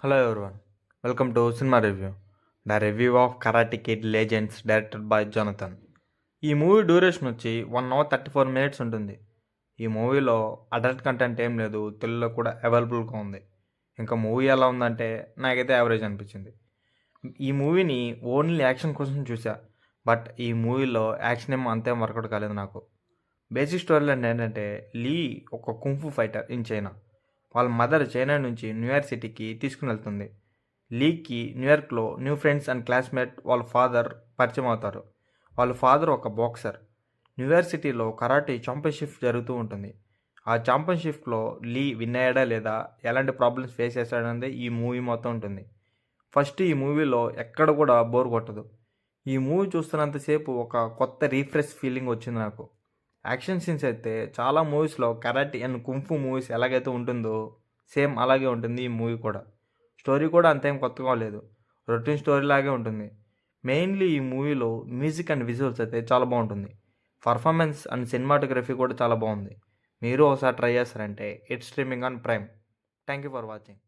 Hello everyone, welcome to Cinema Review, the review of Karate Kid Legends directed by Jonathan. ఈ movie duration వచ్చి 1 hour 34 minutes ఉంటుంది. ఈ మూవీలో adult content ఏం లేదు, తెలుగులో కూడా అవైలబుల్గా ఉంది. ఇంకా మూవీ ఎలా ఉందంటే నాకైతే యావరేజ్ అనిపించింది. ఈ మూవీని ఓన్లీ యాక్షన్ కోసం చూసా, బట్ ఈ మూవీలో యాక్షన్ ఏమో అంతేం వర్కౌట్ కాలేదు నాకు. బేసిక్ స్టోరీ లైన్ ఏంటంటే, లీ ఒక కుంఫు ఫైటర్ ఇన్ చైనా. వాళ్ళ మదర్ చైనా నుంచి న్యూయార్క్ సిటీకి తీసుకుని వెళ్తుంది. లీకి న్యూయార్క్లో న్యూ ఫ్రెండ్స్ అండ్ క్లాస్మేట్ వాళ్ళ ఫాదర్ పరిచయం అవుతారు. వాళ్ళ ఫాదర్ ఒక బాక్సర్. న్యూయార్క్ సిటీలో కరాటే ఛాంపియన్షిప్ జరుగుతూ ఉంటుంది. ఆ ఛాంపియన్షిప్లో లీ విన్ అయ్యాడా లేదా, ఎలాంటి ప్రాబ్లమ్స్ ఫేస్ చేశాడనేది ఈ మూవీ మొత్తం ఉంటుంది. ఫస్ట్ ఈ మూవీలో ఎక్కడ కూడా బోర్ కొట్టదు. ఈ మూవీ చూస్తున్నంతసేపు ఒక కొత్త రీఫ్రెష్ ఫీలింగ్ వచ్చింది నాకు. యాక్షన్ సీన్స్ అయితే చాలా మూవీస్లో కరాటే అండ్ కుంఫు మూవీస్ ఎలాగైతే ఉంటుందో సేమ్ అలాగే ఉంటుంది ఈ మూవీ కూడా. స్టోరీ కూడా అంతేం కొత్తగా లేదు, రొటీన్ స్టోరీ లాగే ఉంటుంది. మెయిన్లీ ఈ మూవీలో మ్యూజిక్ అండ్ విజువల్స్ అయితే చాలా బాగుంటుంది. పర్ఫార్మెన్స్ అండ్ సినిమాటోగ్రఫీ కూడా చాలా బాగుంది. మీరు ఒకసారి ట్రై చేస్తారంటే it's streaming on prime. Thank you for watching.